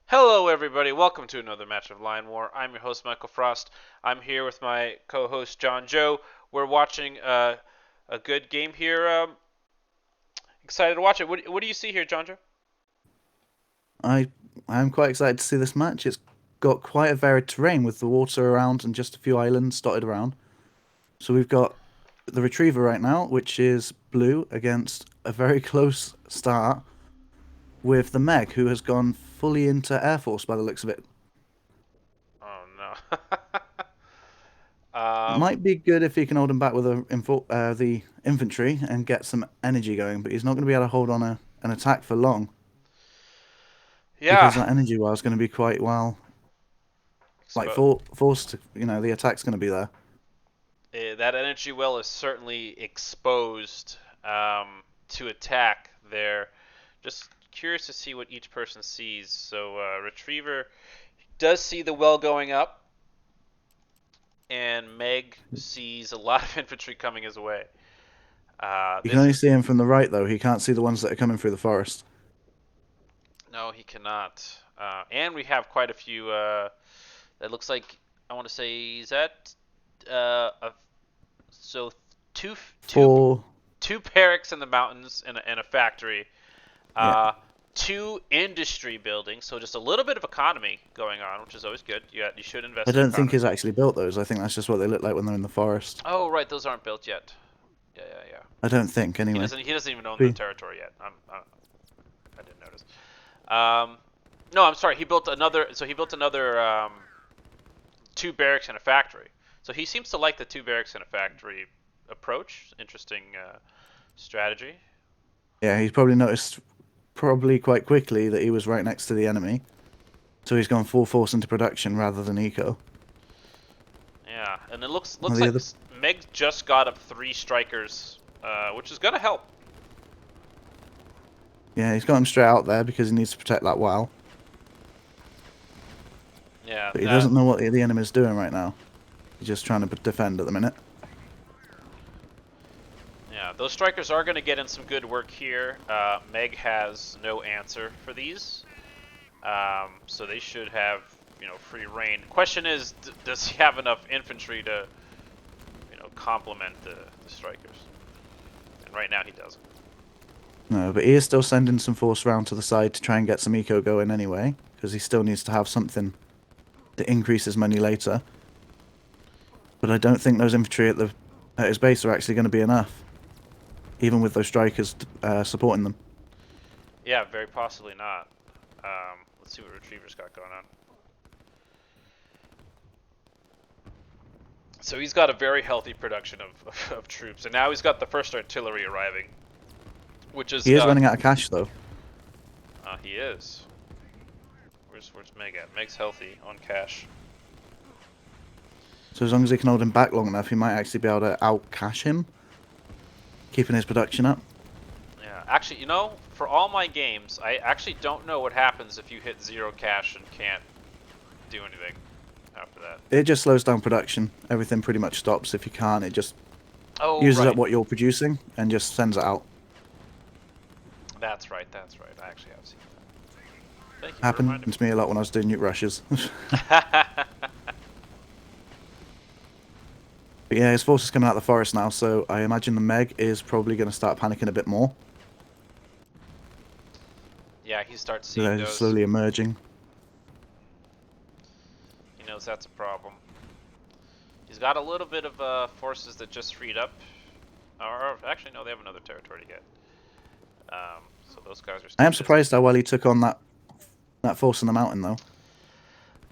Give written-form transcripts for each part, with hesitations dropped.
Hello, everybody. Welcome to another match of Lion War. I'm your host, Michael Frost. I'm here with my co-host, John Joe. We're watching a good game here. Excited to watch it. What do you see here, John Joe? I I'm quite excited to see this match. It's got quite a varied terrain with the water around and just a few islands dotted around. So we've got the Retriever right now, which is blue against a very close start with the Meg, who has gone fully into Air Force by the looks of it. Oh no. um, Might be good if he can hold him back with the infantry and get some energy going, but he's not going to be able to hold on an attack for long because yeah. that energy well is going to be quite like Expo- forced. The attack's going to be there. that energy well is certainly exposed to attack there. Just curious to see what each person sees. So Retriever does see the well going up, and Meg sees a lot of infantry coming his way. You can This only is see him from the right, though. He can't see the ones that are coming through the forest. no, he cannot. And we have quite a few. That looks like I want to say is that so two two For two barracks in the mountains and a factory. yeah, Uh, Two industry buildings, so just a little bit of economy going on, which is always good. Yeah, you should I invest in don't think economy. he's actually built those. I think that's just what they look like when they're in the forest. Oh, right, those aren't built yet. Yeah, yeah, yeah. I don't think, He anyway. doesn't. He doesn't even own the Be- territory yet. I didn't notice. Um, no, I'm sorry. He built another. So he built another two barracks and a factory. So he seems to like the two barracks and a factory approach. Interesting strategy. Yeah, he's probably noticed probably quite quickly that he was right next to the enemy, so he's gone full force into production rather than eco. Yeah, and it looks Well, looks the like other, Meg just got up three strikers, which is gonna help. yeah, he's got him straight out there because he needs to protect that well, Yeah, but he doesn't know what the enemy's doing right now. He's just trying to defend at the minute. yeah. Those strikers are gonna get in some good work here. Meg has no answer for these, so they should have free reign. Question is, does he have enough infantry to complement the strikers? And right now he doesn't. No, but he is still sending some force round to the side to try and get some eco going anyway, because he still needs to have something to increase his money later. But I don't think those infantry at his base are actually going to be enough, even with those strikers supporting them. Yeah, very possibly not. Let's see what Retriever's got going on. So he's got a very healthy production of troops, and now he's got the first artillery arriving, which is He is running out of cash though, he is. Where's Meg at? Meg's healthy on cash. so as long as he can hold him back long enough, he might actually be able to out cash him, keeping his production up. Yeah, actually, for all my games, I actually don't know what happens if you hit zero cash and can't do anything after that. It just slows down production. Everything pretty much stops. If you can't, it just Oh, uses up right. what you're producing and just sends it out. That's right. That's right. I actually have seen that. Thank you for reminding Happened to me a lot when I was doing nuke rushes. me. But yeah, his force is coming out of the forest now, so I imagine the Meg is probably going to start panicking a bit more. Yeah, he starts So seeing they're those. slowly emerging. He knows that's a problem. He's got a little bit of forces that just freed up. Or actually, no, they have another territory to get. So those guys are I staying am busy. surprised how well he took on that force in the mountain, though.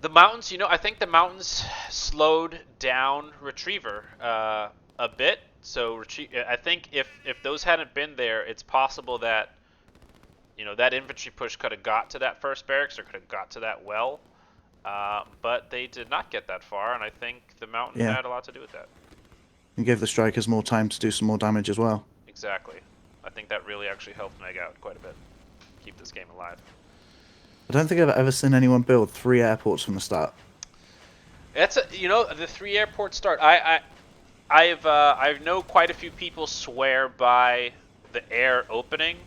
The mountains, I think the mountains slowed down Retriever a bit. So I think if those hadn't been there, it's possible that that infantry push could have got to that first barracks or could have got to that well. But they did not get that far, and I think the mountain Yeah, had a lot to do with that. he gave the strikers more time to do some more damage as well. Exactly. I think that really actually helped Meg out quite a bit. Keep this game alive. I don't think I've ever seen anyone build 3 airports from the start. That's the three airport start. I know quite a few people swear by the air opening.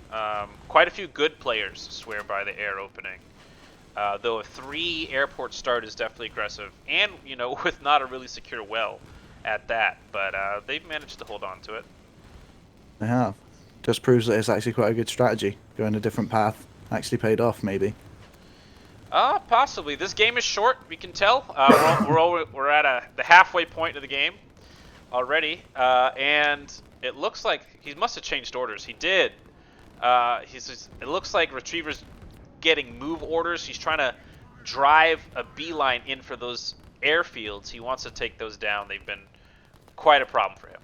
Quite a few good players swear by the air opening. Though a 3 airport start is definitely aggressive, and with not a really secure well at that. But they've managed to hold on to it. They have. Just proves that it's actually quite a good strategy. Going a different path actually paid off, maybe. Possibly. This game is short. We can tell. We're at the halfway point of the game already, and it looks like he must have changed orders. He did. It looks like Retriever's getting move orders. He's trying to drive a beeline in for those airfields. He wants to take those down. They've been quite a problem for him.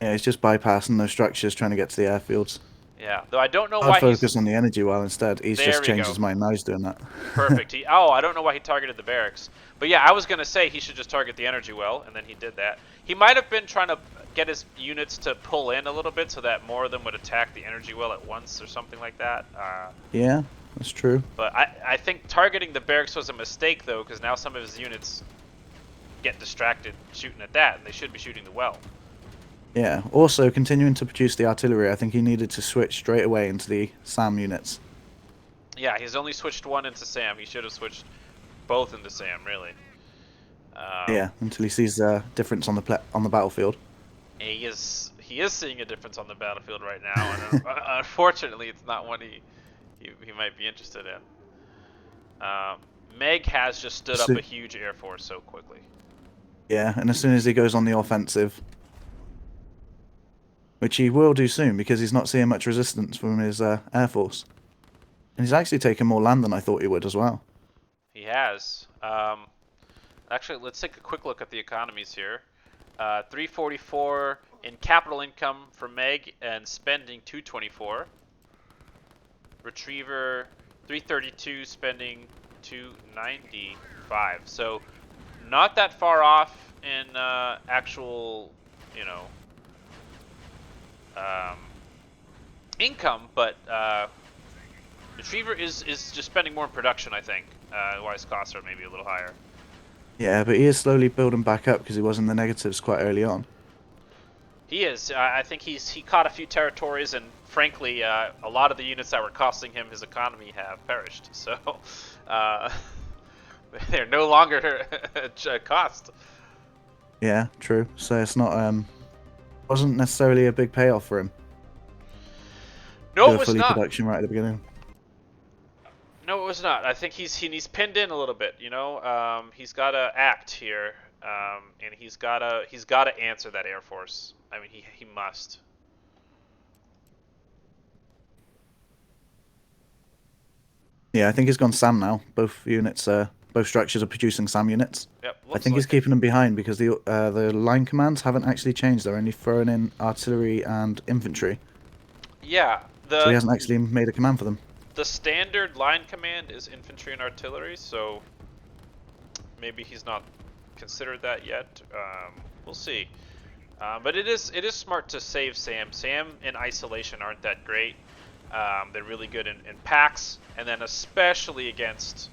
Yeah, he's just bypassing those structures, trying to get to the airfields. Yeah, though I don't know I'd why focus on the energy well instead. He's There just we changed go. his mind. Now he's doing that. Perfect. I don't know why he targeted the barracks. But yeah, I was going to say he should just target the energy well, and then he did that. He might have been trying to get his units to pull in a little bit so that more of them would attack the energy well at once or something like that. Yeah, that's true. But I think targeting the barracks was a mistake, though, because now some of his units get distracted shooting at that, and they should be shooting the well. Yeah. Also, continuing to produce the artillery, I think he needed to switch straight away into the SAM units. Yeah, he's only switched one into Sam. He should have switched both into Sam, really. Yeah, until he sees the difference on the battlefield. He is seeing a difference on the battlefield right now, and unfortunately, it's not one he might be interested in. Meg has just stood up a huge air force so quickly. Yeah, and as soon as he goes on the offensive, which he will do soon because he's not seeing much resistance from his air force, and he's actually taken more land than I thought he would as well. He has. Actually, let's take a quick look at the economies here. 344 in capital income for Meg and spending 224. Retriever 332 spending 295. So not that far off in actual, income, but Retriever is just spending more in production, I think. Why his costs are maybe a little higher. Yeah, but he is slowly building back up because he was in the negatives quite early on. He is. I think he caught a few territories, and frankly, a lot of the units that were costing him his economy have perished. So they're no longer a cost. Yeah, true. So it's not wasn't necessarily a big payoff for him. No, it The was fully not. production right at the beginning. No, it was not. I think he's pinned in a little bit. He's got to act here, and he's got to answer that Air Force. I mean, he must. Yeah, I think he's gone SAM now. Both units, both structures are producing SAM units. Yep. I think he's keeping them behind because the line commands haven't actually changed. They're only throwing in artillery and infantry. Yeah. So he hasn't actually made a command for them. The standard line command is infantry and artillery, so maybe he's not considered that yet. We'll see. But it is smart to save Sam. Sam in isolation aren't that great. They're really good in packs, and then especially against.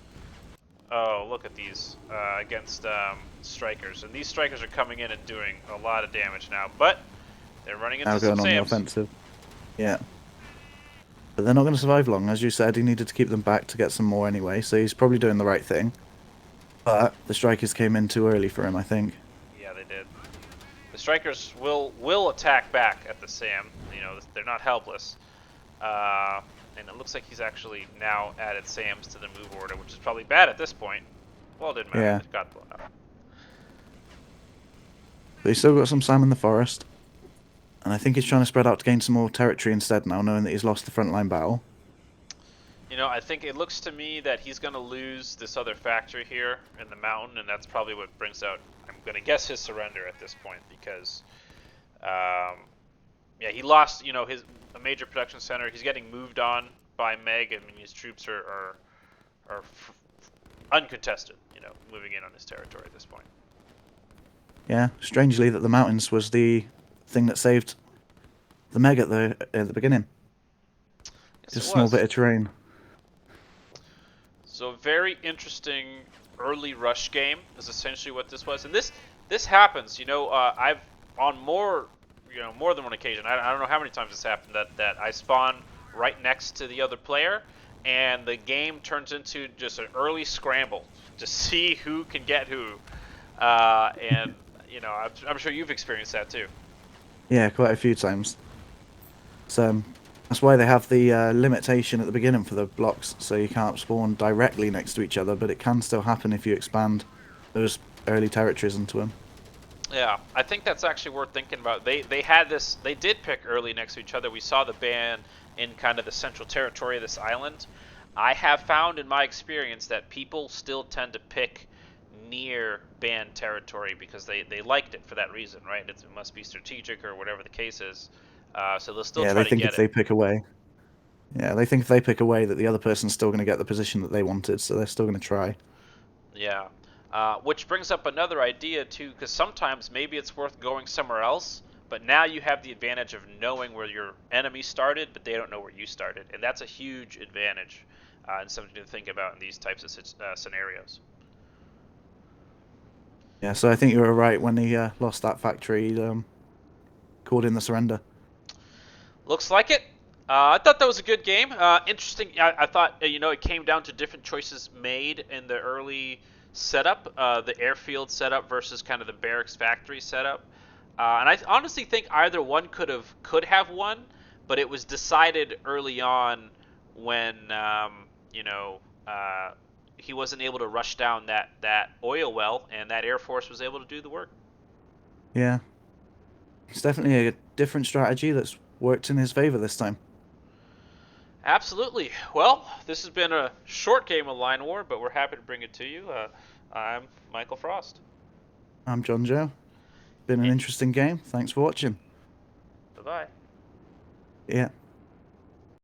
Oh, look at these against strikers, and these strikers are coming in and doing a lot of damage now. But they're running into Now some going on the Sams. offensive. Yeah. But they're not going to survive long. As you said, he needed to keep them back to get some more anyway, so he's probably doing the right thing. But the strikers came in too early for him, I think. Yeah, they did. The strikers will attack back at the Sam. They're not helpless. And it looks like he's actually now added Sams to the move order, which is probably bad at this point. Well, it didn't matter. Yeah. It got blown up. But he's still got some SAM in the forest. And I think he's trying to spread out to gain some more territory instead now, knowing that he's lost the frontline battle. I think it looks to me that he's going to lose this other factory here in the mountain, and that's probably what brings out, I'm going to guess, his surrender at this point, because, yeah, he lost, a major production center. He's getting moved on by Meg. I mean, his troops are uncontested, moving in on his territory at this point. Yeah, strangely that the mountains was the thing that saved the Meg at the beginning. Yes, Just a small bit of terrain. So very interesting early rush game is essentially what this was, and this happens. I've on more than one occasion. I don't know how many times this happened that I spawn right next to the other player, and the game turns into just an early scramble to see who can get who. And I'm sure you've experienced that too. Yeah, quite a few times. So that's why they have the limitation at the beginning for the blocks, so you can't spawn directly next to each other, but it can still happen if you expand those early territories into them. Yeah, I think that's actually worth thinking about. They had this. They did pick early next to each other. We saw the ban in kind of the central territory of this island. I have found in my experience that people still tend to pick near banned territory because they liked it for that reason, right? It must be strategic or whatever the case is. So they'll still Yeah, try they to think get if it. they pick away, yeah, they think if they pick away that the other person's still going to get the position that they wanted, so they're still going to try. Yeah. Which brings up another idea too, because sometimes maybe it's worth going somewhere else, but now you have the advantage of knowing where your enemy started, but they don't know where you started, and that's a huge advantage, and something to think about in these types of scenarios. Yeah, so I think you were right when he lost that factory. He called in the surrender. Looks like it. I thought that was a good game. Interesting. I thought it came down to different choices made in the early setup, the airfield setup versus kind of the barracks factory setup. And I honestly think either one could have won, but it was decided early on when he wasn't able to rush down that oil well, and that air force was able to do the work. Yeah, it's definitely a different strategy that's worked in his favor this time. Absolutely. Well, this has been a short game of Line War, but we're happy to bring it to you. I'm Michael Frost. I'm John Joe. Been an interesting game. Thanks for watching. Bye bye. Yeah.